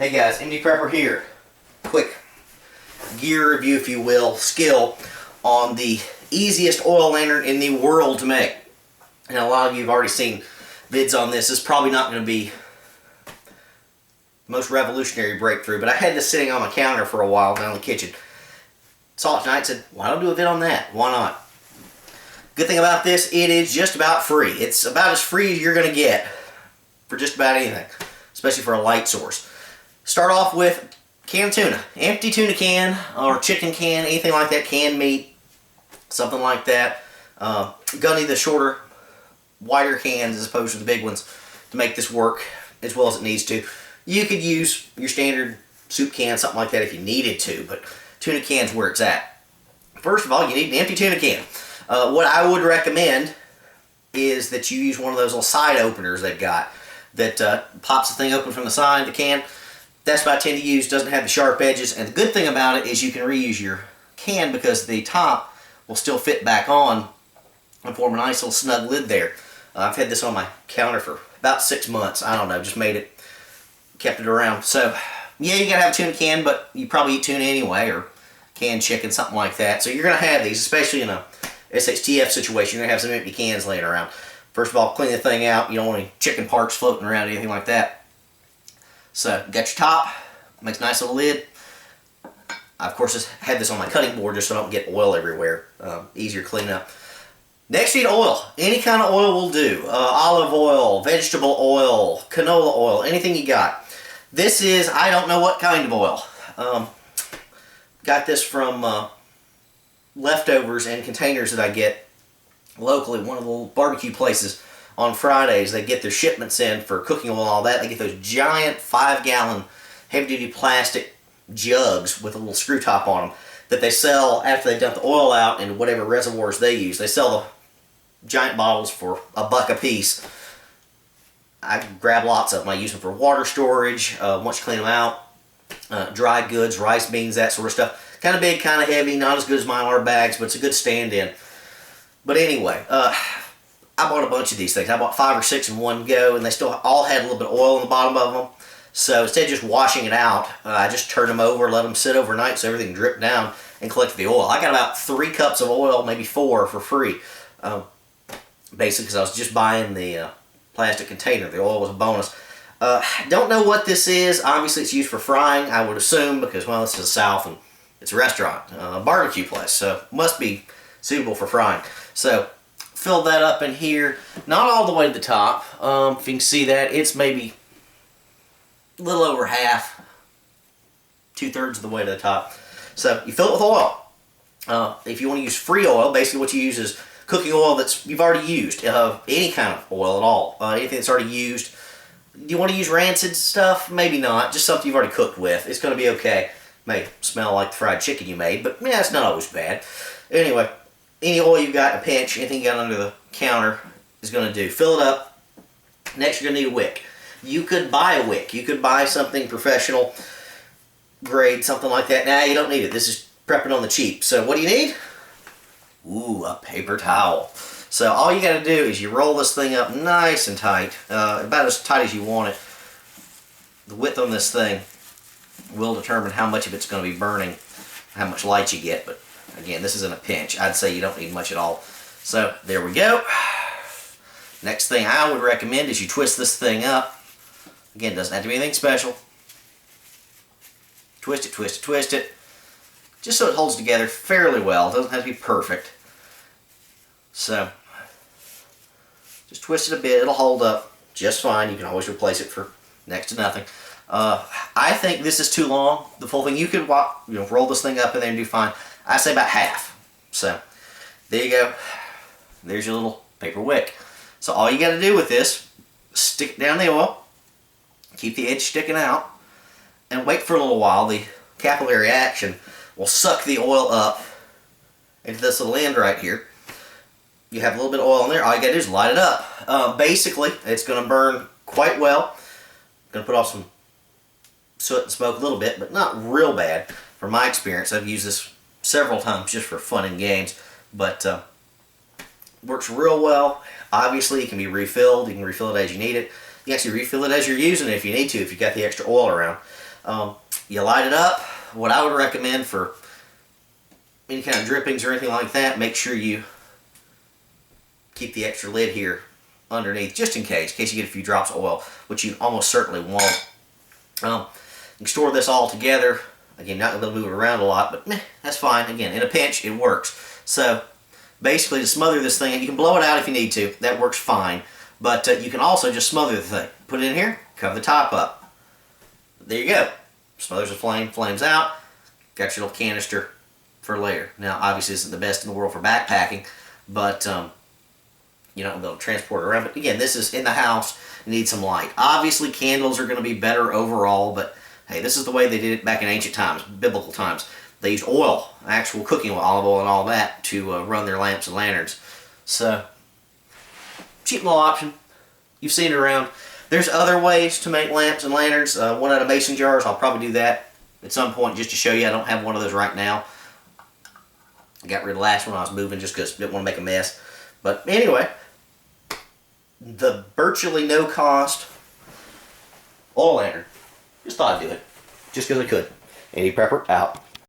Hey guys, MD Prepper here. Quick gear review, if you will, skill on the easiest oil lantern in the world to make. And a lot of you have already seen vids on this. This is probably not going to be the most revolutionary breakthrough, but I had this sitting on my counter for a while down in the kitchen. Saw it tonight and said, why don't I do a vid on that? Why not? Good thing about this, it is just about free. It's about as free as you're going to get for just about anything, especially for a light source. Start off with canned tuna. Empty tuna can or chicken can, anything like that, canned meat, something like that. Gonna need the shorter, wider cans as opposed to the big ones to make this work as well as it needs to. You could use your standard soup can, something like that if you needed to, but tuna can's where it's at. First of all, you need an empty tuna can. What I would recommend is that you use one of those little side openers they've got that pops the thing open from the side of the can. That's what I tend to use. Doesn't have the sharp edges, and the good thing about it is you can reuse your can because the top will still fit back on and form a nice little snug lid there. I've had this on my counter for about 6 months. I don't know, just made it, kept it around. So yeah, you gotta have a tuna can, but you probably eat tuna anyway, or canned chicken, something like that. So you're gonna have these, especially in a SHTF situation. You're gonna have some empty cans laying around. First of all, clean the thing out. You don't want any chicken parts floating around, anything like that. So, got your top, makes a nice little lid. I, of course, just had this on my cutting board just so I don't get oil everywhere. Easier to clean up. Next, you need oil. Any kind of oil will do. Olive oil, vegetable oil, canola oil, anything you got. This is, I don't know what kind of oil. Got this from leftovers and containers that I get locally, one of the little barbecue places. On Fridays, they get their shipments in for cooking oil and all that. They get those giant 5-gallon heavy-duty plastic jugs with a little screw top on them that they sell after they dump the oil out in whatever reservoirs they use. They sell the giant bottles for $1 a piece. I grab lots of them. I use them for water storage, once you clean them out, dry goods, rice, beans, that sort of stuff. Kind of big, kind of heavy, not as good as my water bags, but it's a good stand-in. But anyway, I bought a bunch of these things. I bought 5 or 6 in one go, and they still all had a little bit of oil in the bottom of them. So instead of just washing it out, I just turned them over, let them sit overnight so everything dripped down, and collected the oil. I got about 3 cups of oil, maybe 4 for free. Basically, because I was just buying the plastic container. The oil was a bonus. Don't know what this is. Obviously, it's used for frying, I would assume, because, well, this is the South, and it's a restaurant, a barbecue place, so must be suitable for frying. So fill that up in here, not all the way to the top. If you can see that, it's maybe a little over half, 2/3 of the way to the top. So you fill it with oil. If you want to use free oil, basically what you use is cooking oil that's you've already used, any kind of oil at all, anything that's already used. Do you want to use rancid stuff? Maybe not, just something you've already cooked with. It's going to be okay. May smell like the fried chicken you made, but yeah, it's not always bad. Anyway, any oil you've got in a pinch, anything you got under the counter is going to do. Fill it up. Next, you're going to need a wick. You could buy a wick. You could buy something professional grade, something like that. Nah, you don't need it. This is prepping on the cheap. So what do you need? Ooh, a paper towel. So all you got to do is you roll this thing up nice and tight, about as tight as you want it. The width on this thing will determine how much of it's going to be burning, how much light you get, but again, this is in a pinch. I'd say you don't need much at all. So, there we go. Next thing I would recommend is you twist this thing up. Again, it doesn't have to be anything special. Twist it, twist it, twist it. Just so it holds together fairly well. It doesn't have to be perfect. So, just twist it a bit. It'll hold up just fine. You can always replace it for next to nothing. I think this is too long. The full thing, you could roll this thing up in there and do fine. I say about half. So, there you go. There's your little paper wick. So all you got to do with this, stick down the oil, keep the edge sticking out, and wait for a little while. The capillary action will suck the oil up into this little end right here. You have a little bit of oil in there. All you got to do is light it up. Basically, it's going to burn quite well. Going to put off some soot and smoke a little bit, but not real bad. From my experience, I've used this several times just for fun and games, but works real well. Obviously, it can be refilled. You can refill it as you need it. You actually refill it as you're using it if you need to, if you got the extra oil around. You light it up. What I would recommend for any kind of drippings or anything like that, make sure you keep the extra lid here underneath, just in case you get a few drops of oil, which you almost certainly won't. You can store this all together. Again, not going to be able to move it around a lot, but that's fine. Again, in a pinch, it works. So basically, to smother this thing, you can blow it out if you need to. That works fine. But you can also just smother the thing. Put it in here, cover the top up. There you go. Smothers the flame, flames out. Got your little canister for later. Now, obviously, this isn't the best in the world for backpacking, but you know, they'll transport it around. But again, this is in the house. You need some light. Obviously, candles are going to be better overall, but hey, this is the way they did it back in ancient times, biblical times. They used oil, actual cooking oil, olive oil and all that to run their lamps and lanterns. So, cheap little option. You've seen it around. There's other ways to make lamps and lanterns. One out of mason jars. I'll probably do that at some point just to show you. I don't have one of those right now. I got rid of the last one I was moving just because I didn't want to make a mess. But anyway, the virtually no cost oil lantern. Just thought I'd do it. Just because I could. Andy Prepper out.